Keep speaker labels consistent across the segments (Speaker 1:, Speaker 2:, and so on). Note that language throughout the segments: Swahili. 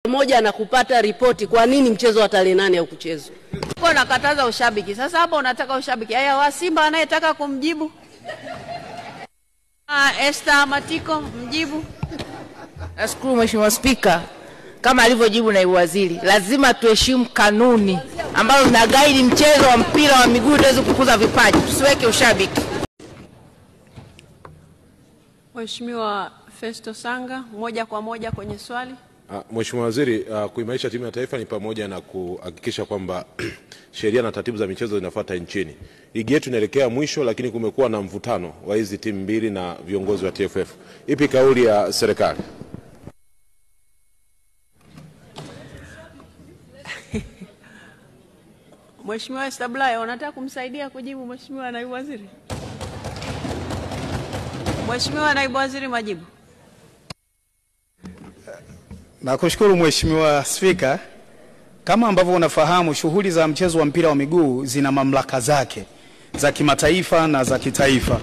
Speaker 1: Pamoja na kupata ripoti kwa nini mchezo wa tarehe 8 haukuchezwa.
Speaker 2: Uko nakataza ushabiki. Sasa hapo unataka ushabiki. Haya wa Simba anayetaka kumjibu. Esther Matiko mjibu.
Speaker 3: Nashukuru Mheshimiwa Spika, kama alivyojibu naibu waziri, lazima tuheshimu kanuni ambazo zinagaidi mchezo wa mpira wa miguu tuweze kukuza vipaji. Tusiweke ushabiki.
Speaker 2: Mheshimiwa Festo Sanga, moja kwa moja kwenye swali.
Speaker 4: Mheshimiwa Waziri, kuimarisha timu ya taifa ni pamoja na kuhakikisha kwamba sheria na taratibu za michezo zinafuata nchini. Ligi yetu inaelekea mwisho, lakini kumekuwa na mvutano wa hizi timu mbili na viongozi wa TFF. Ipi kauli ya serikali?
Speaker 2: Mheshimiwa Establaya, unataka kumsaidia kujibu Mheshimiwa Naibu Waziri? Mheshimiwa Naibu Waziri, majibu.
Speaker 5: Nakushukuru Mheshimiwa Spika. Kama ambavyo unafahamu, shughuli za mchezo wa mpira wa miguu zina mamlaka zake za kimataifa na za kitaifa.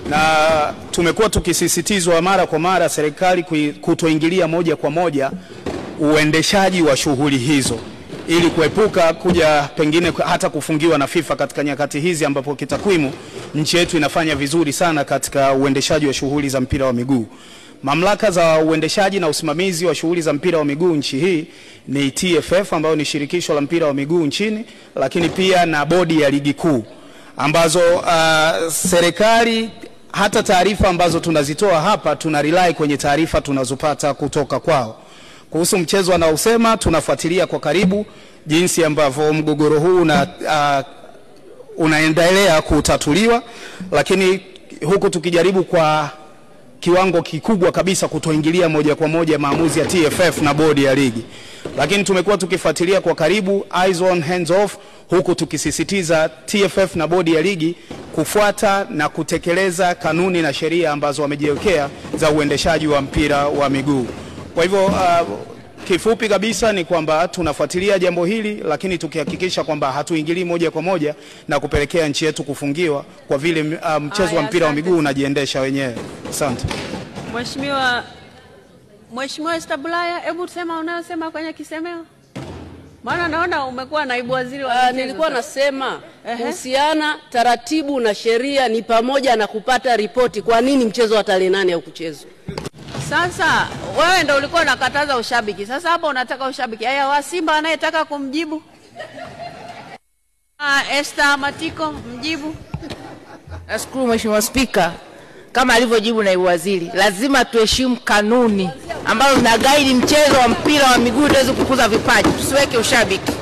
Speaker 5: Na tumekuwa tukisisitizwa mara kwa mara serikali kutoingilia moja kwa moja uendeshaji wa shughuli hizo ili kuepuka kuja pengine hata kufungiwa na FIFA katika nyakati hizi ambapo kitakwimu nchi yetu inafanya vizuri sana katika uendeshaji wa shughuli za mpira wa miguu. Mamlaka za uendeshaji na usimamizi wa shughuli za mpira wa miguu nchi hii ni TFF ambayo ni shirikisho la mpira wa miguu nchini, lakini pia na bodi ya ligi kuu ambazo serikali hata taarifa ambazo tunazitoa hapa tunarely kwenye taarifa tunazopata kutoka kwao. Kuhusu mchezo anaosema, tunafuatilia kwa karibu jinsi ambavyo mgogoro huu unaendelea kutatuliwa, lakini huku tukijaribu kwa kiwango kikubwa kabisa kutoingilia moja kwa moja maamuzi ya TFF na bodi ya ligi. Lakini tumekuwa tukifuatilia kwa karibu, eyes on hands off, huku tukisisitiza TFF na bodi ya ligi kufuata na kutekeleza kanuni na sheria ambazo wamejiwekea za uendeshaji wa mpira wa miguu. Kwa hivyo kifupi kabisa ni kwamba tunafuatilia jambo hili, lakini tukihakikisha kwamba hatuingilii moja kwa moja na kupelekea nchi yetu kufungiwa kwa vile mchezo wa mpira wa miguu unajiendesha wenyewe. Asante.
Speaker 2: Mheshimiwa Establaya, hebu sema unayosema kwenye kisemeo. Maana naona umekuwa naibu waziri wa michezo.
Speaker 1: Nilikuwa nasema kuhusiana taratibu na sheria ni pamoja na kupata ripoti kwa nini mchezo wa tarehe 8 haukuchezwa.
Speaker 2: Sasa wewe ndio ulikuwa unakataza ushabiki. Sasa hapo unataka ushabiki. Haya wa Simba anayetaka kumjibu. Esther Matiko mjibu.
Speaker 3: Nashukuru Mheshimiwa Spika, kama alivyojibu naibu waziri, lazima tuheshimu kanuni ambazo zinagaidi mchezo wa mpira wa miguu tuweze kukuza vipaji. Tusiweke ushabiki.